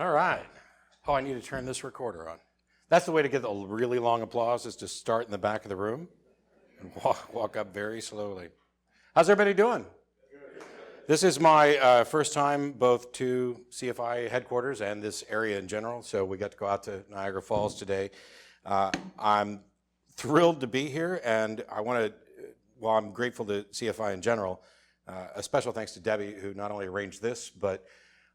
All right. Oh, I need to turn this recorder on. That's the way to get a really long applause, is to start in the back of the room and walk up very slowly. How's everybody doing? This is my first time both to CFI headquarters and this area in general, so we got to go out to Niagara Falls today. I'm thrilled to be here, and I want to, while I'm grateful to CFI in general, a special thanks to Debbie, who not only arranged this, but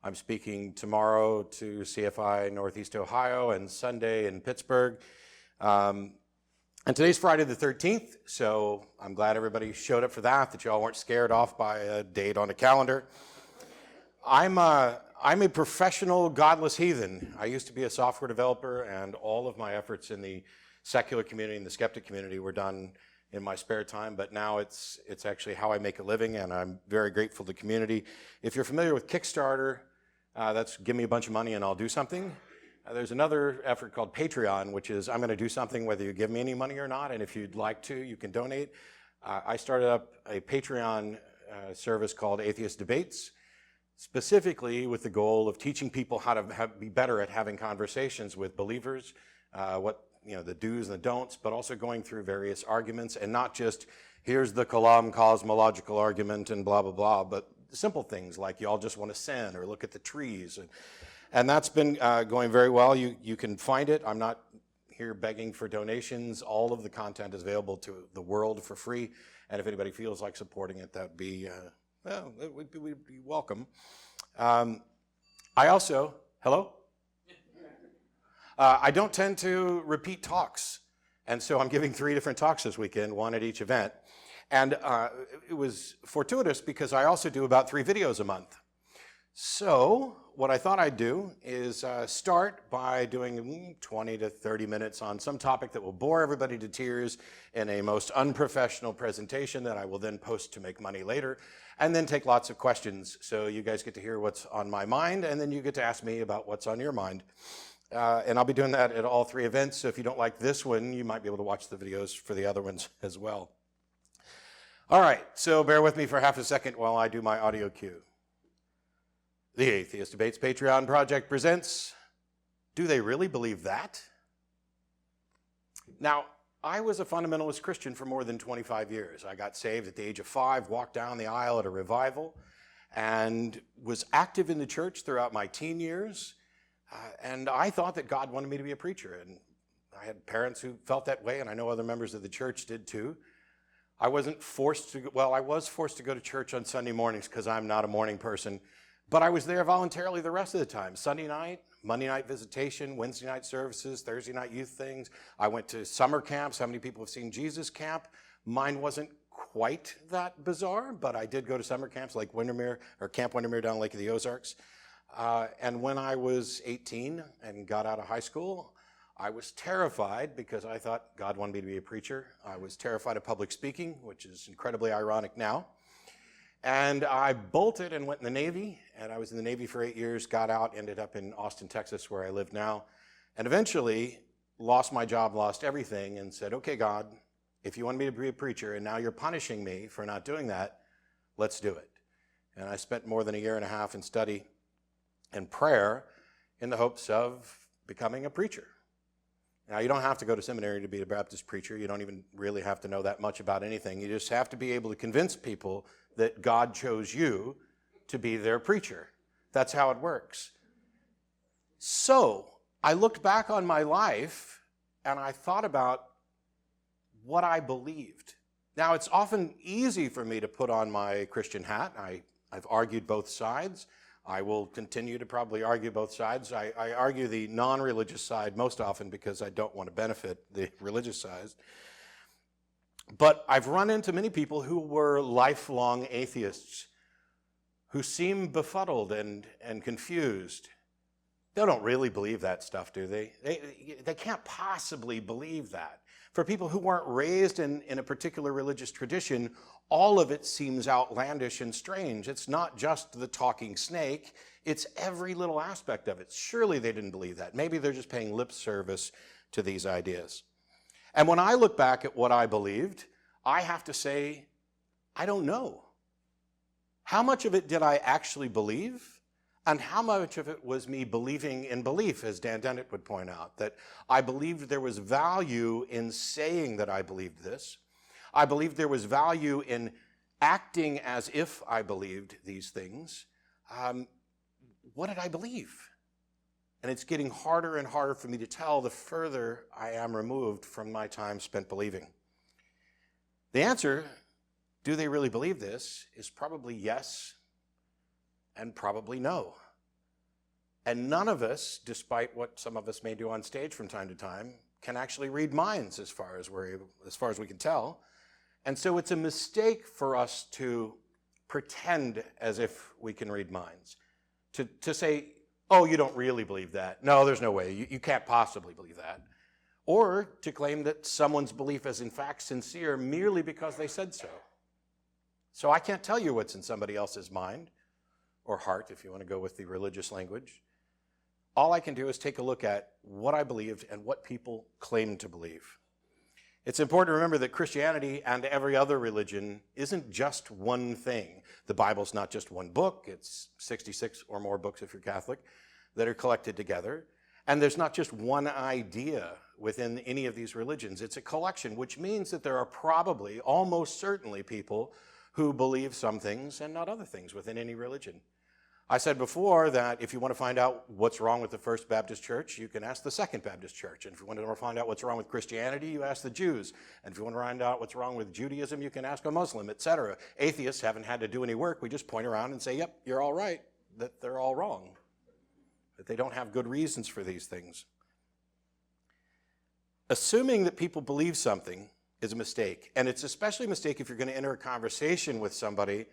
I'm speaking tomorrow to CFI Northeast Ohio and Sunday in Pittsburgh. And today's Friday the 13th, so I'm glad everybody showed up for that y'all weren't scared off by a date on a calendar. I'm a professional godless heathen. I used to be a software developer, and all of my efforts in the secular community and the skeptic community were done in my spare time, but now it's actually how I make a living, and I'm very grateful to the community. If you're familiar with Kickstarter, that's give me a bunch of money and I'll do something. There's another effort called Patreon, which is I'm going to do something whether you give me any money or not, and if you'd like to, you can donate. I started up a Patreon service called Atheist Debates, specifically with the goal of teaching people how to be better at having conversations with believers, the do's and the don'ts, but also going through various arguments, and not just here's the Kalam cosmological argument and blah, blah, blah, but simple things like you all just want to sin or look at the trees. And that's been going very well. You can find it. I'm not here begging for donations. All of the content is available to the world for free. And if anybody feels like supporting it, that would be, we'd be welcome. I also, hello? I don't tend to repeat talks. And so I'm giving 3 different talks this weekend, one at each event. And it was fortuitous because I also do about 3 videos a month. So what I thought I'd do is start by doing 20 to 30 minutes on some topic that will bore everybody to tears in a most unprofessional presentation that I will then post to make money later, and then take lots of questions. So you guys get to hear what's on my mind, and then you get to ask me about what's on your mind. And I'll be doing that at all 3 events. So if you don't like this one, you might be able to watch the videos for the other ones as well. All right, so bear with me for half a second while I do my audio cue. The Atheist Debates Patreon Project presents, Do They Really Believe That? Now, I was a fundamentalist Christian for more than 25 years. I got saved at the age of 5, walked down the aisle at a revival, and was active in the church throughout my teen years. And I thought that God wanted me to be a preacher. And I had parents who felt that way, and I know other members of the church did too. I was forced to go to church on Sunday mornings because I'm not a morning person. But I was there voluntarily the rest of the time. Sunday night, Monday night visitation, Wednesday night services, Thursday night youth things. I went to summer camps. How many people have seen Jesus Camp? Mine wasn't quite that bizarre, but I did go to summer camps like Windermere, or Camp Windermere down Lake of the Ozarks. And when I was 18 and got out of high school, I was terrified because I thought God wanted me to be a preacher. I was terrified of public speaking, which is incredibly ironic now. And I bolted and went in the Navy, and I was in the Navy for 8 years, got out, ended up in Austin, Texas, where I live now, and eventually lost my job, lost everything, and said, okay, God, if you want me to be a preacher and now you're punishing me for not doing that, let's do it. And I spent more than a year and a half in study and prayer in the hopes of becoming a preacher. Now, you don't have to go to seminary to be a Baptist preacher. You don't even really have to know that much about anything. You just have to be able to convince people that God chose you to be their preacher. That's how it works. So I looked back on my life and I thought about what I believed. Now, it's often easy for me to put on my Christian hat. I've argued both sides. I will continue to probably argue both sides. I argue the non-religious side most often because I don't want to benefit the religious side. But I've run into many people who were lifelong atheists who seem befuddled and confused. They don't really believe that stuff, do they? They can't possibly believe that. For people who weren't raised in a particular religious tradition, all of it seems outlandish and strange. It's not just the talking snake, it's every little aspect of it. Surely they didn't believe that. Maybe they're just paying lip service to these ideas. And when I look back at what I believed, I have to say, I don't know. How much of it did I actually believe? And how much of it was me believing in belief, as Dan Dennett would point out, that I believed there was value in saying that I believed this. I believed there was value in acting as if I believed these things. What did I believe? And it's getting harder and harder for me to tell the further I am removed from my time spent believing. The answer, do they really believe this, is probably yes and probably no. And none of us, despite what some of us may do on stage from time to time, can actually read minds as far as we can tell. And so it's a mistake for us to pretend as if we can read minds. To say, oh, you don't really believe that. No, there's no way. You can't possibly believe that. Or to claim that someone's belief is in fact sincere merely because they said so. So I can't tell you what's in somebody else's mind, or heart, if you want to go with the religious language. All I can do is take a look at what I believed and what people claim to believe. It's important to remember that Christianity and every other religion isn't just one thing. The Bible's not just one book. It's 66 or more books, if you're Catholic, that are collected together. And there's not just one idea within any of these religions. It's a collection, which means that there are probably, almost certainly, people who believe some things and not other things within any religion. I said before that if you want to find out what's wrong with the First Baptist Church, you can ask the Second Baptist Church. And if you want to find out what's wrong with Christianity, you ask the Jews. And if you want to find out what's wrong with Judaism, you can ask a Muslim, etc. Atheists haven't had to do any work. We just point around and say, yep, you're all right, that they're all wrong, that they don't have good reasons for these things. Assuming that people believe something is a mistake. And it's especially a mistake if you're going to enter a conversation with somebody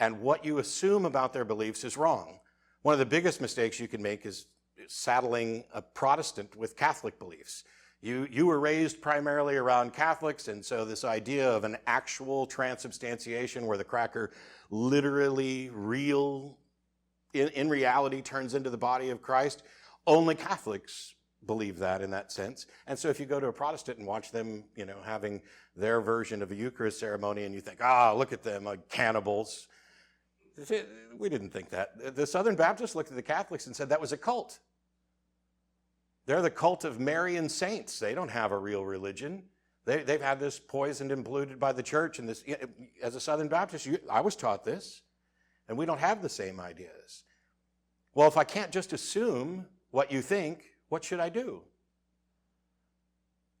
and what you assume about their beliefs is wrong. One of the biggest mistakes you can make is saddling a Protestant with Catholic beliefs. You were raised primarily around Catholics, and so this idea of an actual transubstantiation where the cracker literally, in reality turns into the body of Christ, only Catholics believe that in that sense. And so if you go to a Protestant and watch them, having their version of a Eucharist ceremony and you think, look at them, like cannibals. We didn't think that. The Southern Baptists looked at the Catholics and said that was a cult. They're the cult of Marian saints. They don't have a real religion. They've had this poisoned and polluted by the church. And this, as a Southern Baptist, I was taught this, and we don't have the same ideas. Well, if I can't just assume what you think, what should I do?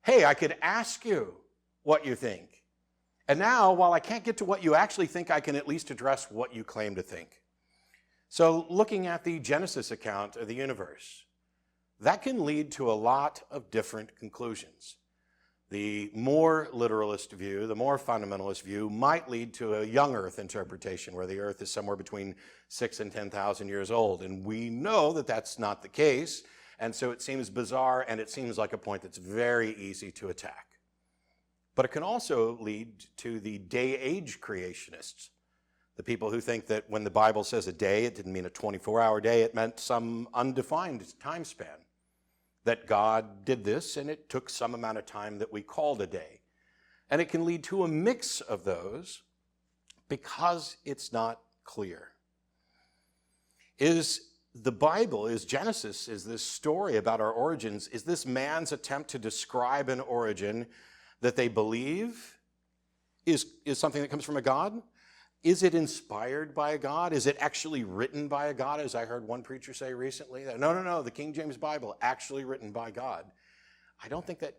Hey, I could ask you what you think. And now, while I can't get to what you actually think, I can at least address what you claim to think. So looking at the Genesis account of the universe, that can lead to a lot of different conclusions. The more literalist view, the more fundamentalist view, might lead to a young Earth interpretation where the Earth is somewhere between 6,000 and 10,000 years old. And we know that that's not the case, and so it seems bizarre, and it seems like a point that's very easy to attack. But it can also lead to the day-age creationists, the people who think that when the Bible says a day, it didn't mean a 24-hour day, it meant some undefined time span. That God did this, and it took some amount of time that we called a day. And it can lead to a mix of those because it's not clear. Is the Bible, is Genesis, is this story about our origins, is this man's attempt to describe an origin that they believe is something that comes from a God? Is it inspired by a God? Is it actually written by a God, as I heard one preacher say recently? That, no, the King James Bible, actually written by God. I don't think that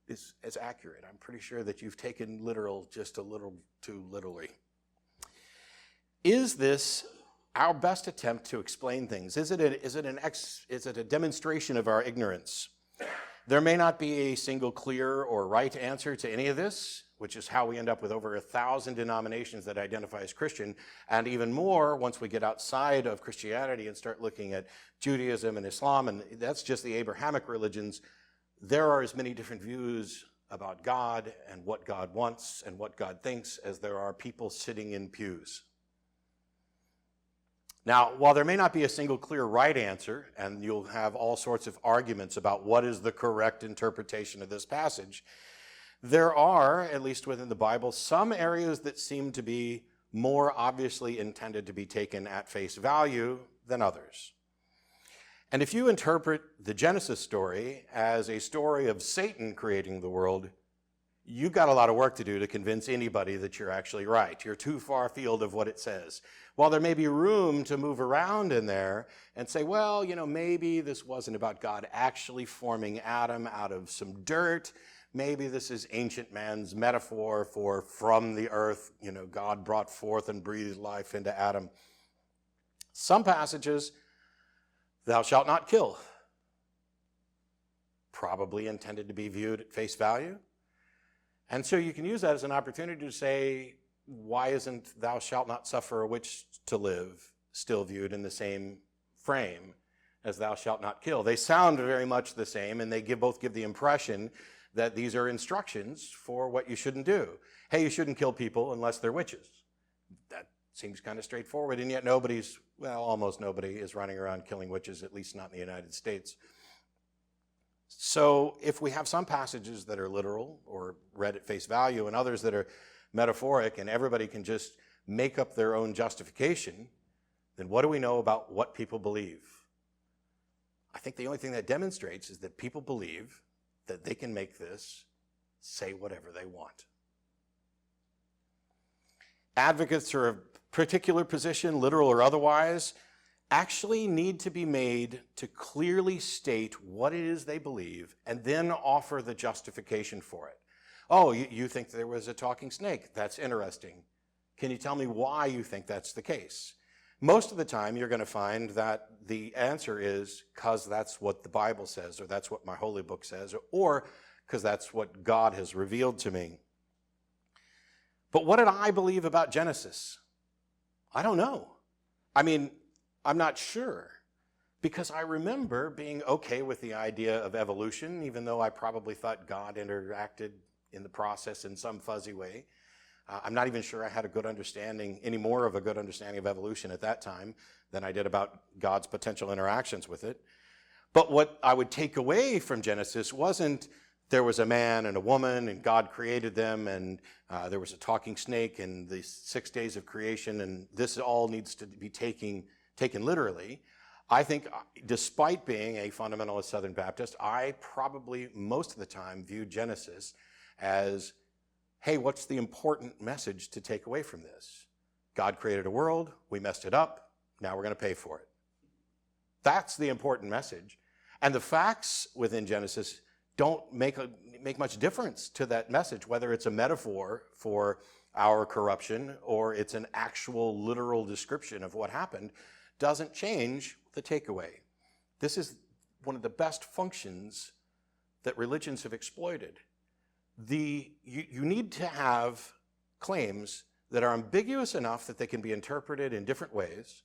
is as accurate. I'm pretty sure that you've taken literal just a little too literally. Is this our best attempt to explain things? Is it a demonstration of our ignorance? There may not be a single clear or right answer to any of this, which is how we end up with over 1,000 denominations that identify as Christian, and even more once we get outside of Christianity and start looking at Judaism and Islam, and that's just the Abrahamic religions. There are as many different views about God and what God wants and what God thinks as there are people sitting in pews. Now, while there may not be a single clear right answer, and you'll have all sorts of arguments about what is the correct interpretation of this passage, there are, at least within the Bible, some areas that seem to be more obviously intended to be taken at face value than others. And if you interpret the Genesis story as a story of Satan creating the world, you've got a lot of work to do to convince anybody that you're actually right. You're too far afield of what it says. While there may be room to move around in there and say, well, maybe this wasn't about God actually forming Adam out of some dirt. Maybe this is ancient man's metaphor for from the earth, God brought forth and breathed life into Adam. Some passages, thou shalt not kill, probably intended to be viewed at face value. And so you can use that as an opportunity to say, why isn't thou shalt not suffer a witch to live still viewed in the same frame as thou shalt not kill? They sound very much the same, and they both give the impression that these are instructions for what you shouldn't do. Hey, you shouldn't kill people unless they're witches. That seems kind of straightforward, and yet almost nobody is running around killing witches, at least not in the United States. So if we have some passages that are literal or read at face value and others that are metaphoric and everybody can just make up their own justification, then what do we know about what people believe? I think the only thing that demonstrates is that people believe that they can make this say whatever they want. Advocates for a particular position, literal or otherwise, actually need to be made to clearly state what it is they believe and then offer the justification for it. Oh, you think there was a talking snake? That's interesting. Can you tell me why you think that's the case? Most of the time, you're going to find that the answer is because that's what the Bible says, or that's what my holy book says, or because that's what God has revealed to me. But what did I believe about Genesis? I don't know. I'm not sure, because I remember being okay with the idea of evolution, even though I probably thought God interacted in the process in some fuzzy way. I'm not even sure I had any more of a good understanding of evolution at that time than I did about God's potential interactions with it. But what I would take away from Genesis wasn't there was a man and a woman and God created them and there was a talking snake and the 6 days of creation, and this all needs to be taken literally. I think despite being a fundamentalist Southern Baptist, I probably most of the time viewed Genesis as, hey, what's the important message to take away from this? God created a world, we messed it up, now we're going to pay for it. That's the important message. And the facts within Genesis don't make much difference to that message, whether it's a metaphor for our corruption or it's an actual literal description of what happened, doesn't change the takeaway. This is one of the best functions that religions have exploited. You need to have claims that are ambiguous enough that they can be interpreted in different ways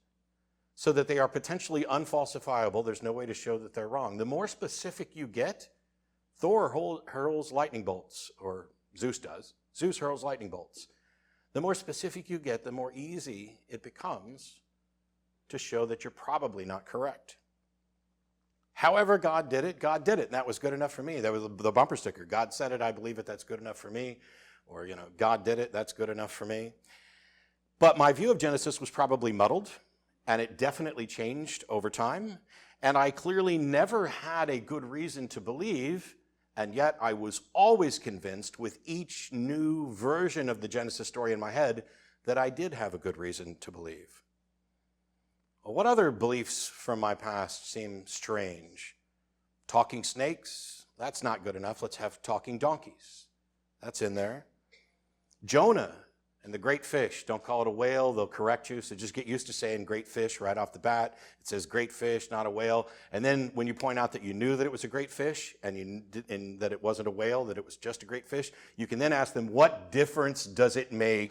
so that they are potentially unfalsifiable. There's no way to show that they're wrong. The more specific you get, Thor hurls lightning bolts, or Zeus does. Zeus hurls lightning bolts. The more specific you get, the more easy it becomes to show that you're probably not correct. However God did it, and that was good enough for me. That was the bumper sticker. God said it, I believe it, that's good enough for me. Or, God did it, that's good enough for me. But my view of Genesis was probably muddled, and it definitely changed over time. And I clearly never had a good reason to believe, and yet I was always convinced with each new version of the Genesis story in my head that I did have a good reason to believe. Well, what other beliefs from my past seem strange? Talking snakes? That's not good enough. Let's have talking donkeys. That's in there. Jonah and the great fish. Don't call it a whale. They'll correct you. So just get used to saying great fish right off the bat. It says great fish, not a whale. And then when you point out that you knew that it was a great fish and that it wasn't a whale, that it was just a great fish, you can then ask them, what difference does it make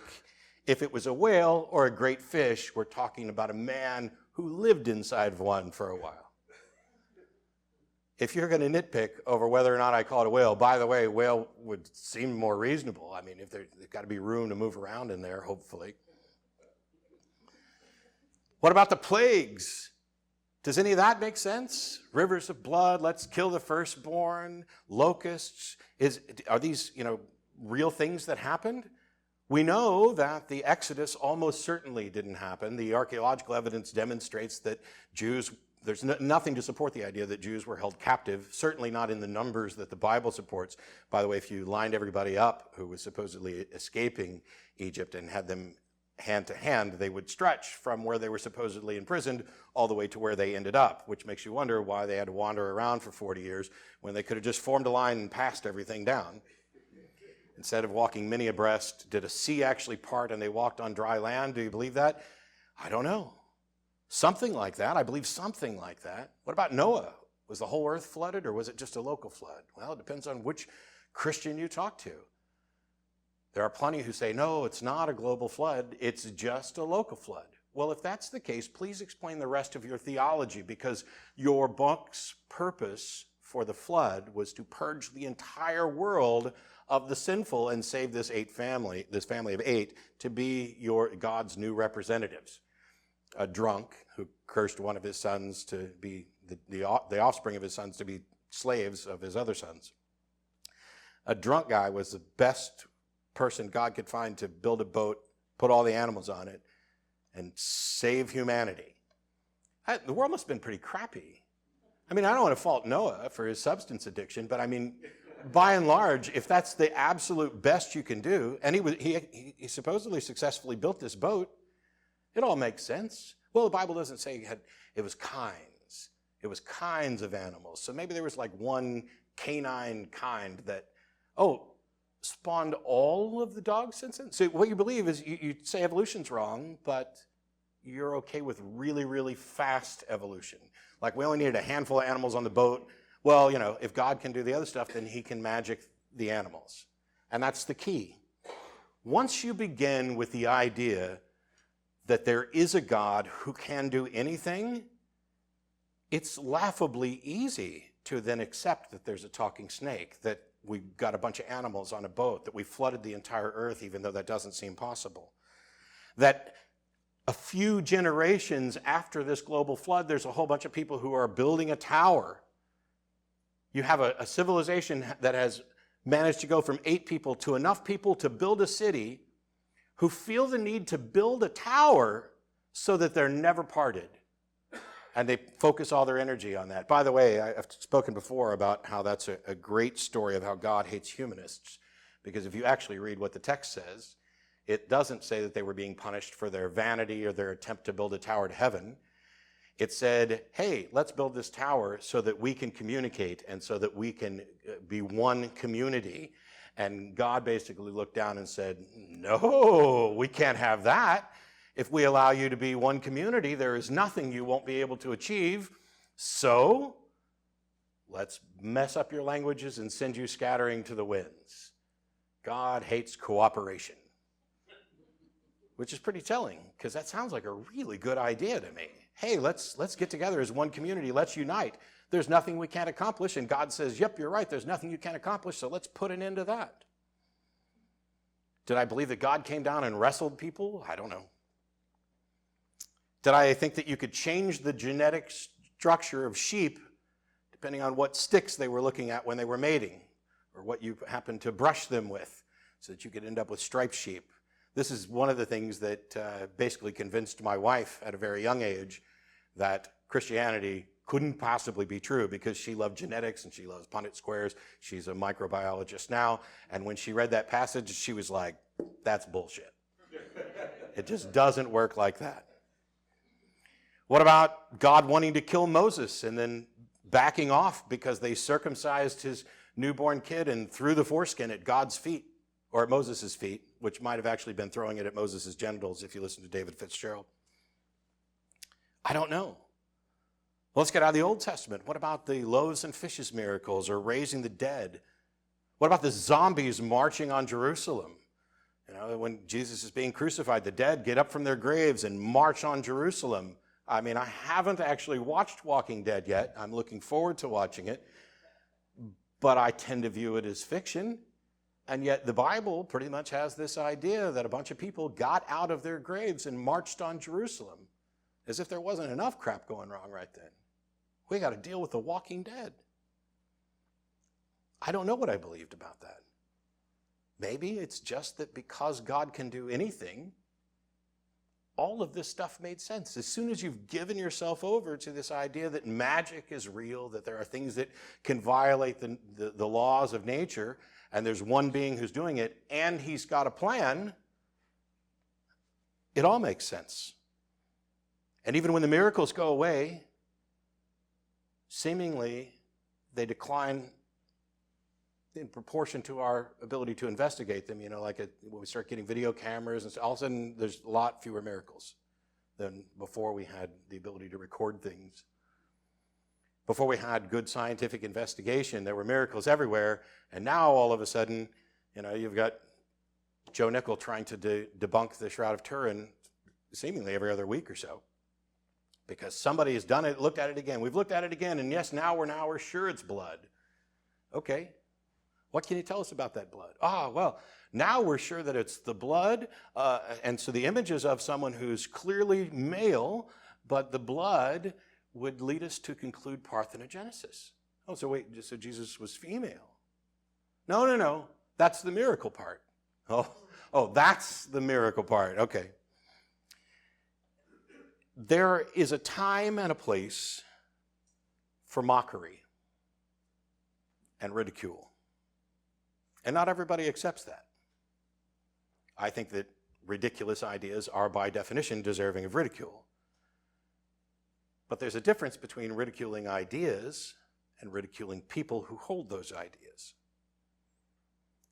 if it was a whale or a great fish? We're talking about a man who lived inside of one for a while. If you're going to nitpick over whether or not I call it a whale, by the way, whale would seem more reasonable. If there's got to be room to move around in there, hopefully. What about the plagues? Does any of that make sense? Rivers of blood, let's kill the firstborn, locusts. Are these, real things that happened? We know that the Exodus almost certainly didn't happen. The archaeological evidence demonstrates that there's nothing to support the idea that Jews were held captive, certainly not in the numbers that the Bible supports. By the way, if you lined everybody up who was supposedly escaping Egypt and had them hand to hand, they would stretch from where they were supposedly imprisoned all the way to where they ended up, which makes you wonder why they had to wander around for 40 years when they could have just formed a line and passed everything down. Instead of walking many abreast, did a sea actually part and they walked on dry land? Do you believe that? I don't know. Something like that. I believe something like that. What about Noah? Was the whole earth flooded or was it just a local flood? Well, it depends on which Christian you talk to. There are plenty who say, no, it's not a global flood. It's just a local flood. Well, if that's the case, please explain the rest of your theology, because your book's purpose for the flood was to purge the entire world of the sinful and save this family of 8 to be God's new representatives. A drunk who cursed one of his sons to be the offspring of his sons to be slaves of his other sons. A drunk guy was the best person God could find to build a boat, put all the animals on it, and save humanity. The world must have been pretty crappy. I mean, I don't want to fault Noah for his substance addiction, but I mean, by and large, if that's the absolute best you can do, and he supposedly successfully built this boat, it all makes sense. Well, the Bible doesn't say it was kinds. It was kinds of animals. So maybe there was like one canine kind that, spawned all of the dogs since then? So what you believe is you say evolution's wrong, but you're okay with really, really fast evolution. Like we only needed a handful of animals on the boat. Well, if God can do the other stuff, then he can magic the animals. And that's the key. Once you begin with the idea that there is a God who can do anything, it's laughably easy to then accept that there's a talking snake, that we've got a bunch of animals on a boat, that we flooded the entire earth, even though that doesn't seem possible. That a few generations after this global flood, there's a whole bunch of people who are building a tower. You have a civilization that has managed to go from 8 people to enough people to build a city who feel the need to build a tower so that they're never parted. And they focus all their energy on that. By the way, I've spoken before about how that's a great story of how God hates humanists. Because if you actually read what the text says, it doesn't say that they were being punished for their vanity or their attempt to build a tower to heaven. It said, hey, let's build this tower so that we can communicate and so that we can be one community. And God basically looked down and said, no, we can't have that. If we allow you to be one community, there is nothing you won't be able to achieve. So let's mess up your languages and send you scattering to the winds. God hates cooperation, which is pretty telling, because that sounds like a really good idea to me. Hey, let's get together as one community. Let's unite. There's nothing we can't accomplish. And God says, yep, you're right. There's nothing you can't accomplish. So let's put an end to that. Did I believe that God came down and wrestled people? I don't know. Did I think that you could change the genetic structure of sheep depending on what sticks they were looking at when they were mating, or what you happened to brush them with, so that you could end up with striped sheep? This is one of the things that basically convinced my wife at a very young age that Christianity couldn't possibly be true, because she loved genetics and she loves Punnett squares. She's a microbiologist now. And when she read that passage, she was like, that's bullshit. It just doesn't work like that. What about God wanting to kill Moses and then backing off because they circumcised his newborn kid and threw the foreskin at God's feet, or at Moses' feet, which might have actually been throwing it at Moses' genitals if you listen to David Fitzgerald? I don't know. Well, let's get out of the Old Testament. What about the loaves and fishes miracles, or raising the dead? What about the zombies marching on Jerusalem? When Jesus is being crucified, the dead get up from their graves and march on Jerusalem. I mean, I haven't actually watched Walking Dead yet. I'm looking forward to watching it. But I tend to view it as fiction. And yet the Bible pretty much has this idea that a bunch of people got out of their graves and marched on Jerusalem, as if there wasn't enough crap going wrong right then. We got to deal with the Walking Dead. I don't know what I believed about that. maybe it's just that because God can do anything, all of this stuff made sense. As soon as you've given yourself over to this idea that magic is real, that there are things that can violate the laws of nature, and there's one being who's doing it, and he's got a plan, it all makes sense. And even when the miracles go away, seemingly they decline in proportion to our ability to investigate them. Like when we start getting video cameras, and all of a sudden there's a lot fewer miracles than before we had the ability to record things. Before we had good scientific investigation, there were miracles everywhere, and now all of a sudden, you've got Joe Nickel trying to debunk the Shroud of Turin seemingly every other week or so. Because somebody has done it, looked at it again. We've looked at it again, and yes, now we're sure it's blood. Okay, what can you tell us about that blood? Well, now we're sure that it's the blood, and so the image is of someone who's clearly male, but the blood would lead us to conclude parthenogenesis. So wait, so Jesus was female? No, that's the miracle part. That's the miracle part, okay. There is a time and a place for mockery and ridicule. And not everybody accepts that. I think that ridiculous ideas are by definition deserving of ridicule. But there's a difference between ridiculing ideas and ridiculing people who hold those ideas.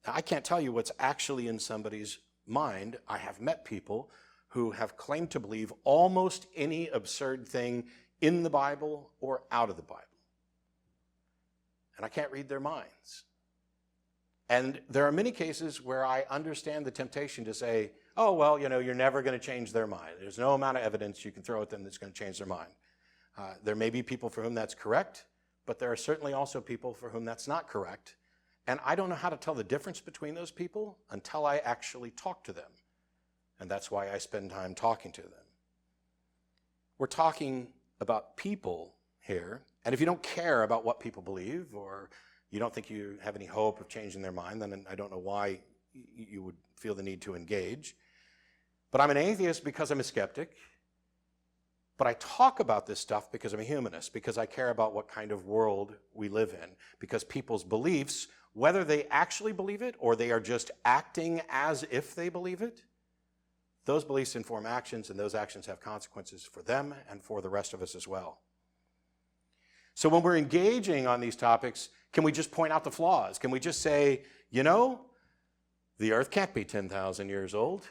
Now, I can't tell you what's actually in somebody's mind. I have met people who have claimed to believe almost any absurd thing in the Bible or out of the Bible. And I can't read their minds. And there are many cases where I understand the temptation to say, you're never going to change their mind. There's no amount of evidence you can throw at them that's going to change their mind. There may be people for whom that's correct, but there are certainly also people for whom that's not correct. And I don't know how to tell the difference between those people until I actually talk to them. And that's why I spend time talking to them. We're talking about people here, and if you don't care about what people believe, or you don't think you have any hope of changing their mind, then I don't know why you would feel the need to engage. But I'm an atheist because I'm a skeptic. But I talk about this stuff because I'm a humanist, because I care about what kind of world we live in, because people's beliefs, whether they actually believe it or they are just acting as if they believe it, those beliefs inform actions, and those actions have consequences for them and for the rest of us as well. So when we're engaging on these topics, can we just point out the flaws? Can we just say, the earth can't be 10,000 years old,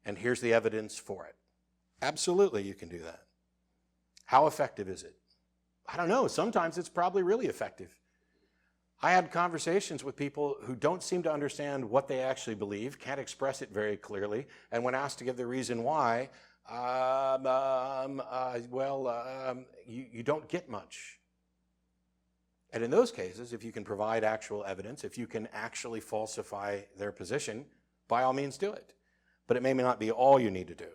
and here's the evidence for it? Absolutely, you can do that. How effective is it? I don't know. Sometimes it's probably really effective. I had conversations with people who don't seem to understand what they actually believe, can't express it very clearly, and when asked to give the reason why, you don't get much. And in those cases, if you can provide actual evidence, if you can actually falsify their position, by all means do it. But it may not be all you need to do,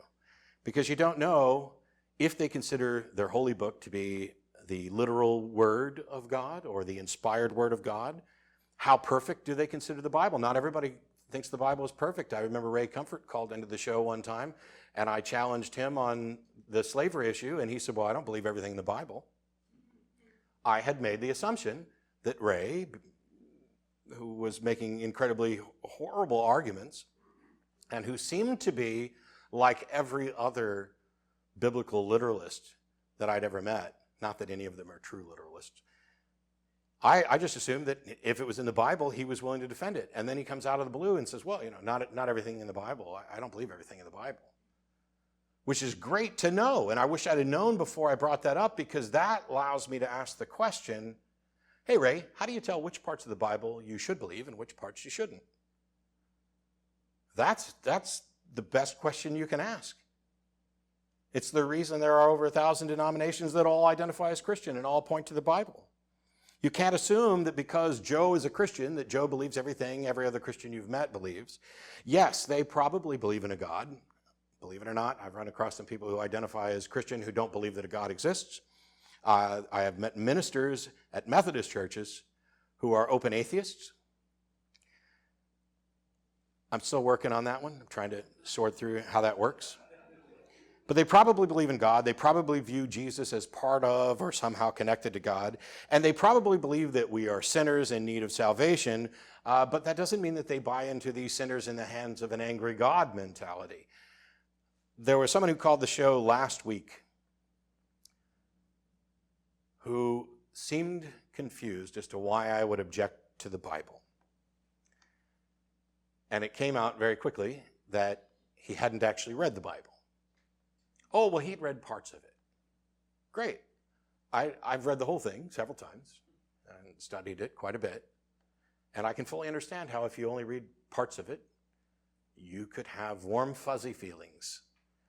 because you don't know if they consider their holy book to be the literal word of God or the inspired word of God. How perfect do they consider the Bible? Not everybody thinks the Bible is perfect. I remember Ray Comfort called into the show one time, and I challenged him on the slavery issue, and he said, I don't believe everything in the Bible. I had made the assumption that Ray, who was making incredibly horrible arguments, and who seemed to be like every other biblical literalist that I'd ever met, not that any of them are true literalists, I just assumed that if it was in the Bible, he was willing to defend it. And then he comes out of the blue and says, not everything in the Bible. I don't believe everything in the Bible. Which is great to know. And I wish I'd have known before I brought that up, because that allows me to ask the question, hey, Ray, how do you tell which parts of the Bible you should believe and which parts you shouldn't? That's the best question you can ask. It's the reason there are over 1,000 denominations that all identify as Christian and all point to the Bible. You can't assume that because Joe is a Christian, that Joe believes everything every other Christian you've met believes. Yes, they probably believe in a God. Believe it or not, I've run across some people who identify as Christian who don't believe that a God exists. I have met ministers at Methodist churches who are open atheists. I'm still working on that one. I'm trying to sort through how that works. But they probably believe in God. They probably view Jesus as part of or somehow connected to God. And they probably believe that we are sinners in need of salvation. But that doesn't mean that they buy into these sinners in the hands of an angry God mentality. There was someone who called the show last week who seemed confused as to why I would object to the Bible. And it came out very quickly that he hadn't actually read the Bible. Oh, well, he'd read parts of it. Great. I've read the whole thing several times and studied it quite a bit. And I can fully understand how if you only read parts of it, you could have warm, fuzzy feelings.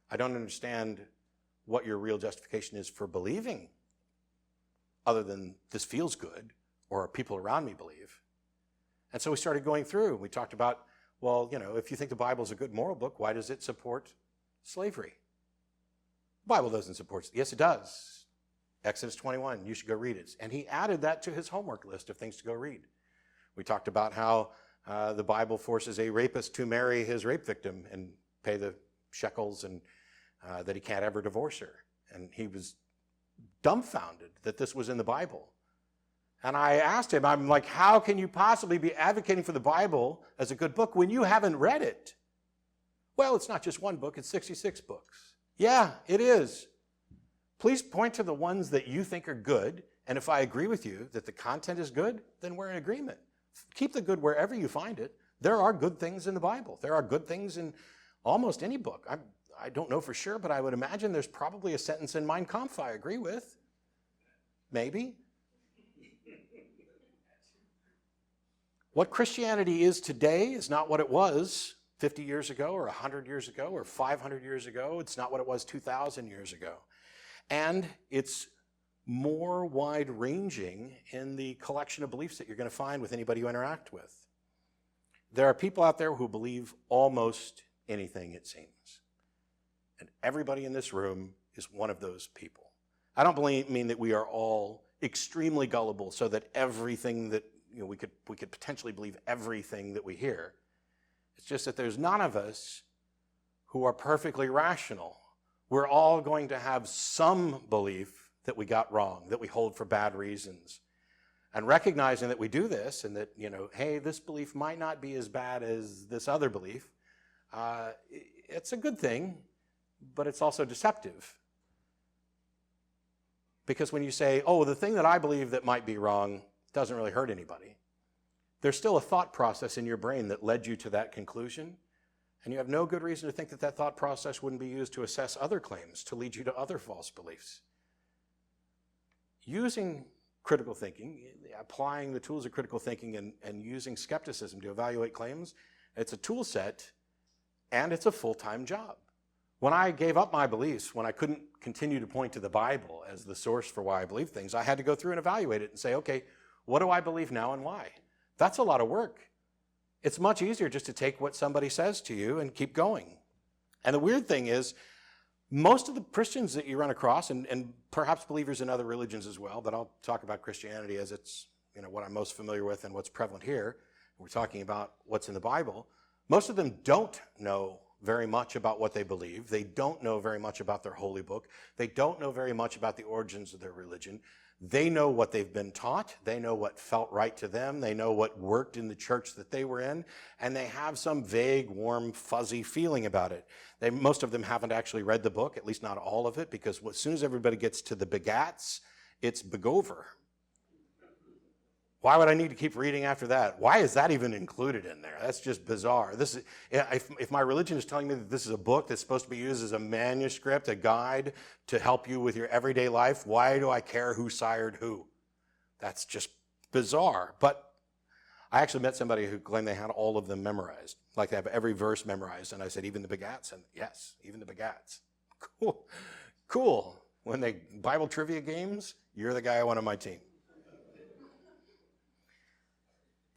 I don't understand what your real justification is for believing other than this feels good or people around me believe. And so we started going through. We talked about, well, if you think the Bible is a good moral book, why does it support slavery? The Bible doesn't support it. Yes, it does. Exodus 21, you should go read it. And he added that to his homework list of things to go read. We talked about how the Bible forces a rapist to marry his rape victim and pay the shekels, and that he can't ever divorce her. And he was dumbfounded that this was in the Bible. And I asked him, I'm like, how can you possibly be advocating for the Bible as a good book when you haven't read it? Well, it's not just one book, it's 66 books. Yeah, it is. Please point to the ones that you think are good, and if I agree with you that the content is good, then we're in agreement. Keep the good wherever you find it. There are good things in the Bible. There are good things in almost any book. I don't know for sure, but I would imagine there's probably a sentence in Mein Kampf I agree with. Maybe. What Christianity is today is not what it was 50 years ago or 100 years ago or 500 years ago. It's not what it was 2,000 years ago. And it's more wide-ranging in the collection of beliefs that you're going to find with anybody you interact with. There are people out there who believe almost anything, it seems. And everybody in this room is one of those people. I don't mean that we are all extremely gullible so that everything that we could potentially believe everything that we hear. It's just that there's none of us who are perfectly rational. We're all going to have some belief that we got wrong, that we hold for bad reasons. And recognizing that we do this and that, hey, this belief might not be as bad as this other belief, it's a good thing, but it's also deceptive. Because when you say, oh, the thing that I believe that might be wrong doesn't really hurt anybody, there's still a thought process in your brain that led you to that conclusion, and you have no good reason to think that that thought process wouldn't be used to assess other claims, to lead you to other false beliefs. Using critical thinking, applying the tools of critical thinking and using skepticism to evaluate claims, it's a tool set and it's a full-time job. When I gave up my beliefs, when I couldn't continue to point to the Bible as the source for why I believe things, I had to go through and evaluate it and say, okay, what do I believe now and why? That's a lot of work. It's much easier just to take what somebody says to you and keep going. And the weird thing is, most of the Christians that you run across, and perhaps believers in other religions as well, but I'll talk about Christianity as it's what I'm most familiar with and what's prevalent here. We're talking about what's in the Bible. Most of them don't know very much about what they believe. They don't know very much about their holy book. They don't know very much about the origins of their religion. They know what they've been taught. They know what felt right to them. They know what worked in the church that they were in. And they have some vague, warm, fuzzy feeling about it. Most of them haven't actually read the book, at least not all of it, because as soon as everybody gets to the begats, it's begover. Why would I need to keep reading after that? Why is that even included in there? That's just bizarre. If my religion is telling me that this is a book that's supposed to be used as a manuscript, a guide to help you with your everyday life, why do I care who sired who? That's just bizarre. But I actually met somebody who claimed they had all of them memorized, like they have every verse memorized. And I said, even the begats? And yes, even the begats. Cool. When they Bible trivia games, you're the guy I want on my team.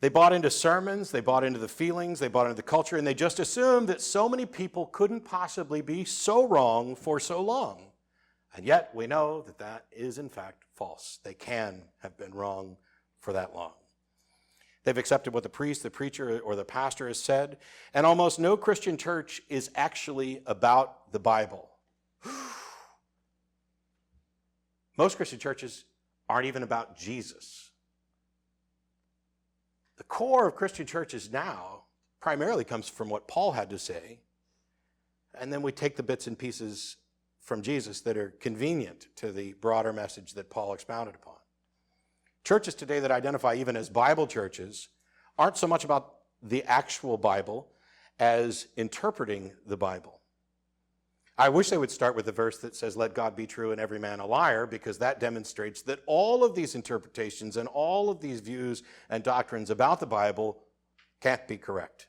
They bought into sermons, they bought into the feelings, they bought into the culture, and they just assumed that so many people couldn't possibly be so wrong for so long. And yet we know that that is in fact false. They can have been wrong for that long. They've accepted what the priest, the preacher, or the pastor has said. And almost no Christian church is actually about the Bible. Most Christian churches aren't even about Jesus. The core of Christian churches now primarily comes from what Paul had to say, and then we take the bits and pieces from Jesus that are convenient to the broader message that Paul expounded upon. Churches today that identify even as Bible churches aren't so much about the actual Bible as interpreting the Bible. I wish they would start with the verse that says, "Let God be true and every man a liar," because that demonstrates that all of these interpretations and all of these views and doctrines about the Bible can't be correct,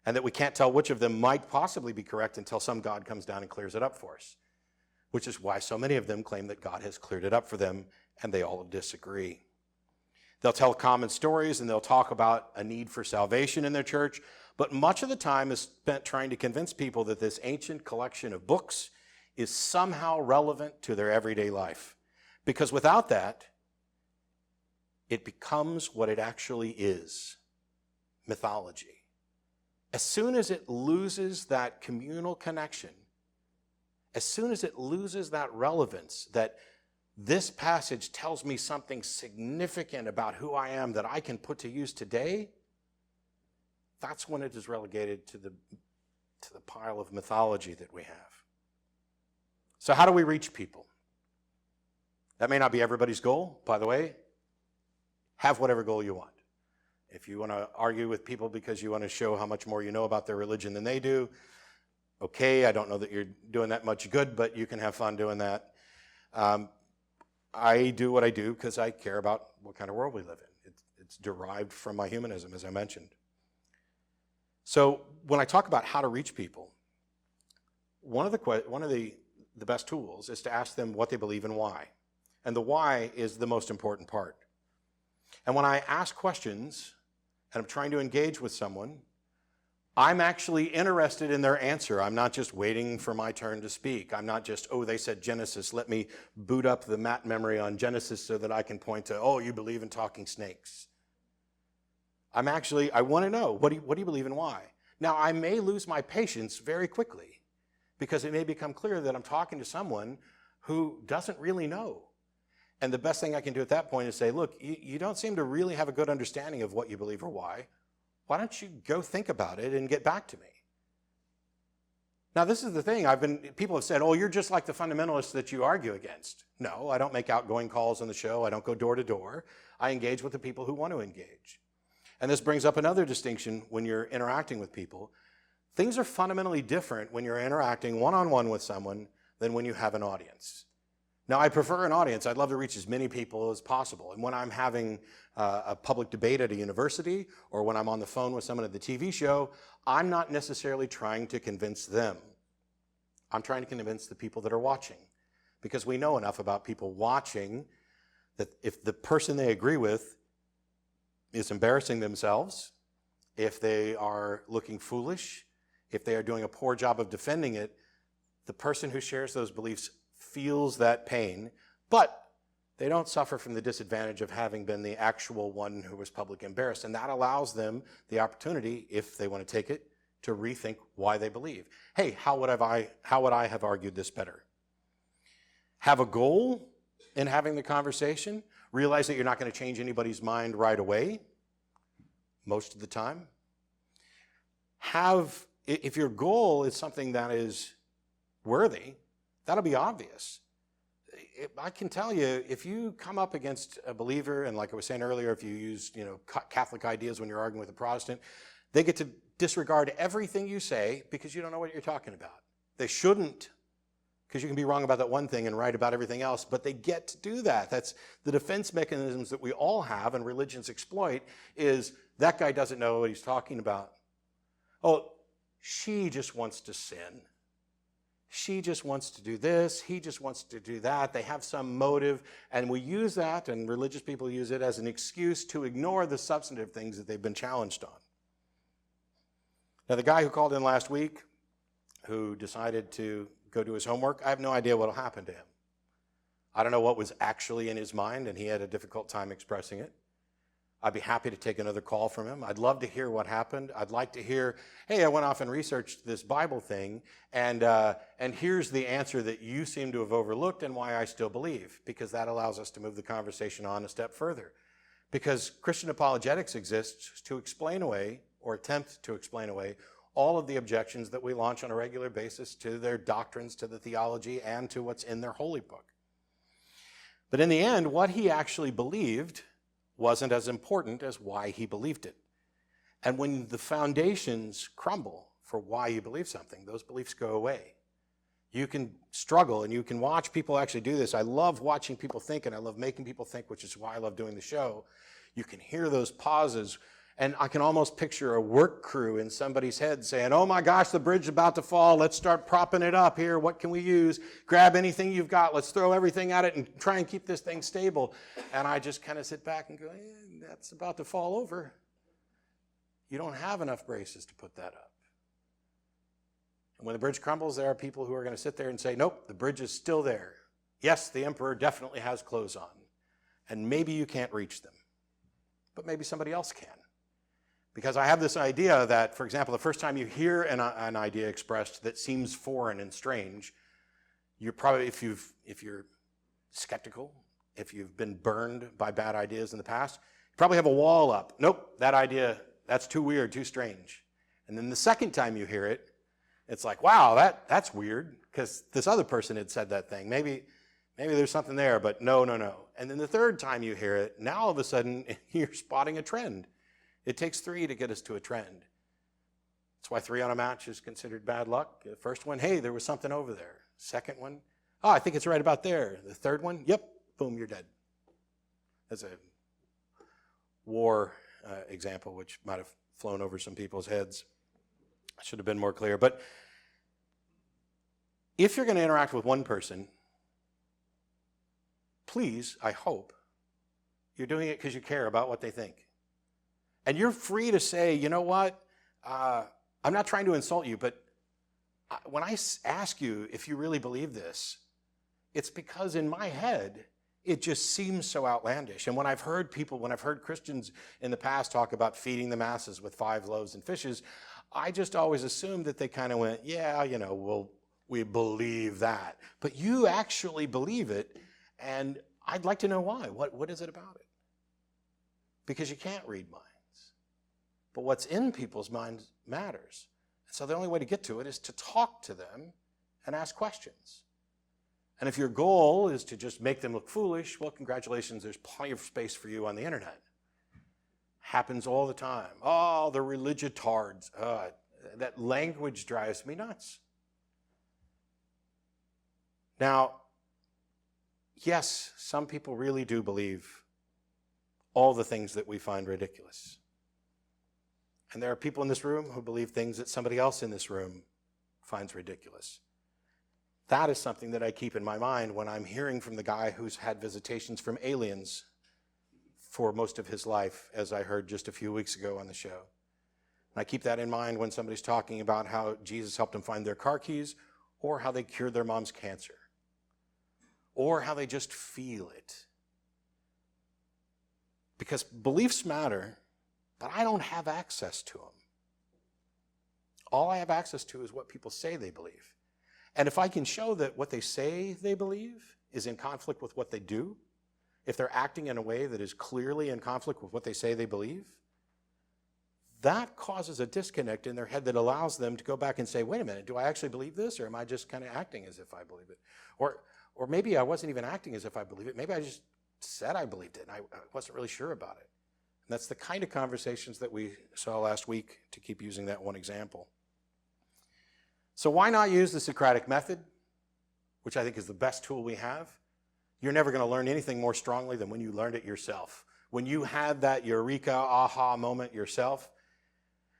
and that we can't tell which of them might possibly be correct until some God comes down and clears it up for us, which is why so many of them claim that God has cleared it up for them, and they all disagree. They'll tell common stories and they'll talk about a need for salvation in their church, but much of the time is spent trying to convince people that this ancient collection of books is somehow relevant to their everyday life. Because without that, it becomes what it actually is: mythology. As soon as it loses that communal connection, as soon as it loses that relevance, that this passage tells me something significant about who I am that I can put to use today, that's when it is relegated to the pile of mythology that we have. So how do we reach people? That may not be everybody's goal, by the way. Have whatever goal you want. If you want to argue with people because you want to show how much more you know about their religion than they do, okay, I don't know that you're doing that much good, but you can have fun doing that. I do what I do because I care about what kind of world we live in. It's derived from my humanism, as I mentioned. So when I talk about how to reach people, one of the best tools is to ask them what they believe and why. And the why is the most important part. And when I ask questions and I'm trying to engage with someone, I'm actually interested in their answer. I'm not just waiting for my turn to speak. I'm not just, oh, they said Genesis, let me boot up the mat memory on Genesis so that I can point to, oh, you believe in talking snakes. I want to know, what do you believe and why? Now, I may lose my patience very quickly because it may become clear that I'm talking to someone who doesn't really know. And the best thing I can do at that point is say, look, you don't seem to really have a good understanding of what you believe or why. Why don't you go think about it and get back to me? Now, this is the thing. People have said, oh, you're just like the fundamentalists that you argue against. No, I don't make outgoing calls on the show. I don't go door to door. I engage with the people who want to engage. And this brings up another distinction when you're interacting with people. Things are fundamentally different when you're interacting one-on-one with someone than when you have an audience. Now, I prefer an audience. I'd love to reach as many people as possible. And when I'm having a public debate at a university or when I'm on the phone with someone at the TV show, I'm not necessarily trying to convince them. I'm trying to convince the people that are watching. Because we know enough about people watching that if the person they agree with is embarrassing themselves, if they are looking foolish, if they are doing a poor job of defending it, the person who shares those beliefs feels that pain, but they don't suffer from the disadvantage of having been the actual one who was publicly embarrassed. And that allows them the opportunity, if they want to take it, to rethink why they believe. Hey, how would I have argued this better? Have a goal in having the conversation. Realize that you're not going to change anybody's mind right away, most of the time. If your goal is something that is worthy, that'll be obvious. I can tell you, if you come up against a believer, and like I was saying earlier, if you use Catholic ideas when you're arguing with a Protestant, they get to disregard everything you say because you don't know what you're talking about. They shouldn't, because you can be wrong about that one thing and right about everything else, but they get to do that. That's the defense mechanisms that we all have and religions exploit, is that guy doesn't know what he's talking about. Oh, she just wants to sin. She just wants to do this. He just wants to do that. They have some motive, and we use that, and religious people use it as an excuse to ignore the substantive things that they've been challenged on. Now, the guy who called in last week, who decided to go do his homework, I have no idea what will happen to him. I don't know what was actually in his mind, and he had a difficult time expressing it. I'd be happy to take another call from him. I'd love to hear what happened. I'd like to hear, hey, I went off and researched this Bible thing, and here's the answer that you seem to have overlooked and why I still believe, because that allows us to move the conversation on a step further. Because Christian apologetics exists to explain away, or attempt to explain away, all of the objections that we launch on a regular basis to their doctrines, to the theology, and to what's in their holy book. But in the end, what he actually believed wasn't as important as why he believed it. And when the foundations crumble for why you believe something, those beliefs go away. You can struggle, and you can watch people actually do this. I love watching people think, and I love making people think, which is why I love doing the show. You can hear those pauses, and I can almost picture a work crew in somebody's head saying, oh my gosh, the bridge is about to fall. Let's start propping it up here. What can we use? Grab anything you've got. Let's throw everything at it and try and keep this thing stable. And I just kind of sit back and go, that's about to fall over. You don't have enough braces to put that up. And when the bridge crumbles, there are people who are going to sit there and say, nope, the bridge is still there. Yes, the emperor definitely has clothes on. And maybe you can't reach them. But maybe somebody else can. Because I have this idea that, for example, the first time you hear an idea expressed that seems foreign and strange, you're probably, if you're skeptical, if you've been burned by bad ideas in the past, you probably have a wall up. Nope, that idea, that's too weird, too strange. And then the second time you hear it, it's like, wow, that's weird, because this other person had said that thing. Maybe there's something there, but no. And then the third time you hear it, now all of a sudden you're spotting a trend. It takes 3 to get us to a trend. That's why 3 on a match is considered bad luck. The first one, hey, there was something over there. Second one, oh, I think it's right about there. The third one, yep, boom, you're dead. That's a war example, which might have flown over some people's heads. I should have been more clear. But if you're going to interact with one person, please, I hope, you're doing it because you care about what they think. And you're free to say, you know what, I'm not trying to insult you, but when I ask you if you really believe this, it's because in my head, it just seems so outlandish. And when I've heard Christians in the past talk about feeding the masses with 5 loaves and fishes, I just always assumed that they kind of went, yeah, we believe that. But you actually believe it, and I'd like to know why. What is it about it? Because you can't read minds. But what's in people's minds matters. So the only way to get to it is to talk to them and ask questions. And if your goal is to just make them look foolish, well, congratulations, there's plenty of space for you on the internet. Happens all the time. Oh, the religiotards. That language drives me nuts. Now, yes, some people really do believe all the things that we find ridiculous. And there are people in this room who believe things that somebody else in this room finds ridiculous. That is something that I keep in my mind when I'm hearing from the guy who's had visitations from aliens for most of his life, as I heard just a few weeks ago on the show. And I keep that in mind when somebody's talking about how Jesus helped them find their car keys, or how they cured their mom's cancer, or how they just feel it. Because beliefs matter, but I don't have access to them. All I have access to is what people say they believe. And if I can show that what they say they believe is in conflict with what they do, if they're acting in a way that is clearly in conflict with what they say they believe, that causes a disconnect in their head that allows them to go back and say, wait a minute, do I actually believe this, or am I just kind of acting as if I believe it? Or maybe I wasn't even acting as if I believe it. Maybe I just said I believed it, and I wasn't really sure about it. And that's the kind of conversations that we saw last week, to keep using that one example. So why not use the Socratic method, which I think is the best tool we have? You're never going to learn anything more strongly than when you learned it yourself. When you had that Eureka, aha moment yourself.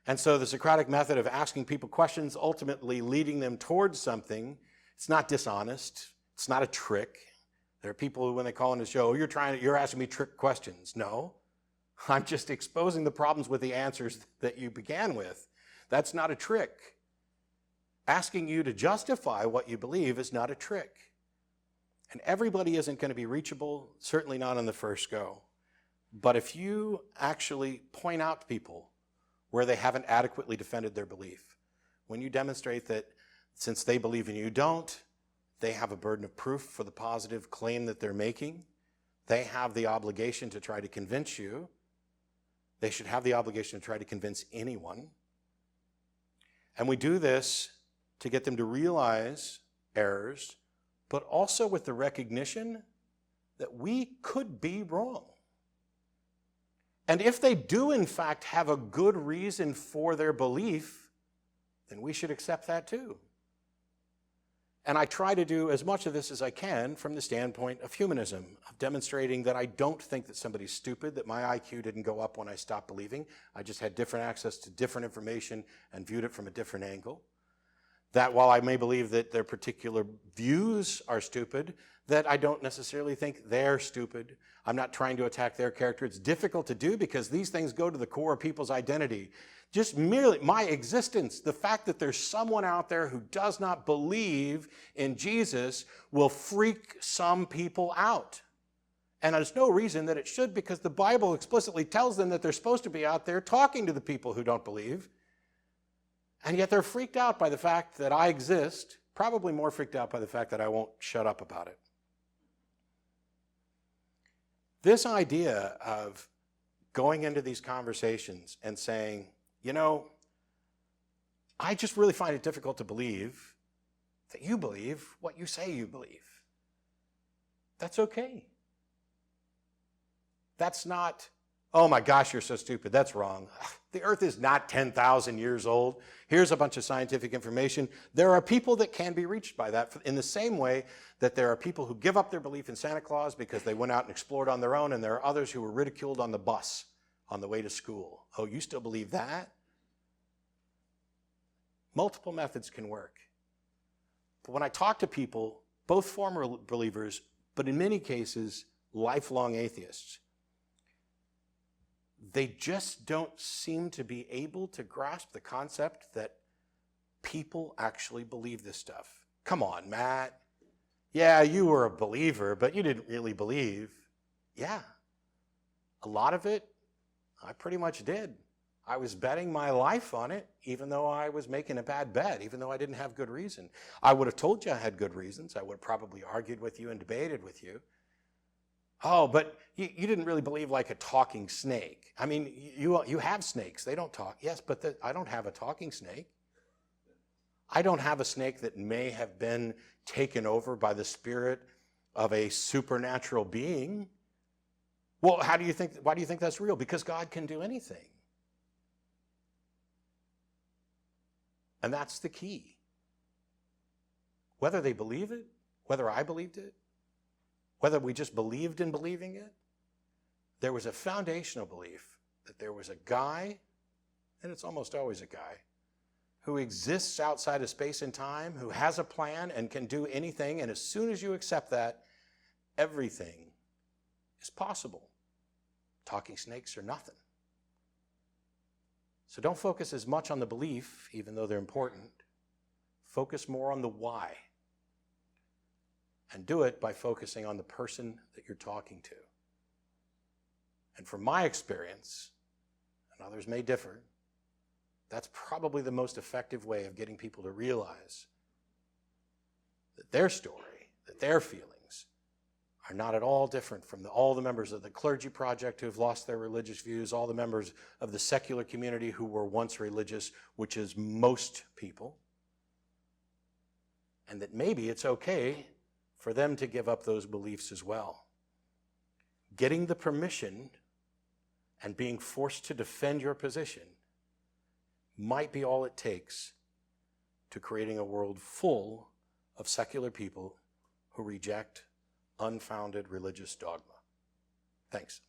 And so the Socratic method of asking people questions, ultimately leading them towards something, it's not dishonest. It's not a trick. There are people who, when they call in the show, you're asking me trick questions. No, I'm just exposing the problems with the answers that you began with. That's not a trick. Asking you to justify what you believe is not a trick. And everybody isn't going to be reachable, certainly not on the first go. But if you actually point out to people where they haven't adequately defended their belief, when you demonstrate that since they believe and you don't, they have a burden of proof for the positive claim that they're making, they have the obligation to try to convince you. They should have the obligation to try to convince anyone. And we do this to get them to realize errors, but also with the recognition that we could be wrong. And if they do, in fact, have a good reason for their belief, then we should accept that too. And I try to do as much of this as I can from the standpoint of humanism, of demonstrating that I don't think that somebody's stupid, that my IQ didn't go up when I stopped believing. I just had different access to different information and viewed it from a different angle. That while I may believe that their particular views are stupid, that I don't necessarily think they're stupid. I'm not trying to attack their character. It's difficult to do because these things go to the core of people's identity. Just merely my existence, the fact that there's someone out there who does not believe in Jesus will freak some people out. And there's no reason that it should, because the Bible explicitly tells them that they're supposed to be out there talking to the people who don't believe. And yet they're freaked out by the fact that I exist, probably more freaked out by the fact that I won't shut up about it. This idea of going into these conversations and saying, you know, I just really find it difficult to believe that you believe what you say you believe. That's okay. That's not, oh my gosh, you're so stupid. That's wrong. The earth is not 10,000 years old. Here's a bunch of scientific information. There are people that can be reached by that in the same way that there are people who give up their belief in Santa Claus because they went out and explored on their own, and there are others who were ridiculed on the bus on the way to school. Oh, you still believe that? Multiple methods can work. But when I talk to people, both former believers, but in many cases, lifelong atheists, they just don't seem to be able to grasp the concept that people actually believe this stuff. Come on, Matt. Yeah, you were a believer, but you didn't really believe. Yeah, a lot of it, I pretty much did. I was betting my life on it, even though I was making a bad bet, even though I didn't have good reason. I would have told you I had good reasons. I would have probably argued with you and debated with you. Oh, but you didn't really believe like a talking snake. I mean, you have snakes. They don't talk. Yes, but I don't have a talking snake. I don't have a snake that may have been taken over by the spirit of a supernatural being. Well, why do you think that's real? Because God can do anything. And that's the key. Whether they believe it, whether I believed it, whether we just believed in believing it, there was a foundational belief that there was a guy, and it's almost always a guy, who exists outside of space and time, who has a plan and can do anything, and as soon as you accept that, everything is possible. Talking snakes are nothing. So don't focus as much on the belief, even though they're important. Focus more on the why. And do it by focusing on the person that you're talking to. And from my experience, and others may differ, that's probably the most effective way of getting people to realize that their story, that their feelings, are not at all different from all the members of the clergy project who have lost their religious views, all the members of the secular community who were once religious, which is most people, and that maybe it's okay for them to give up those beliefs as well. Getting the permission and being forced to defend your position might be all it takes to creating a world full of secular people who reject unfounded religious dogma. Thanks.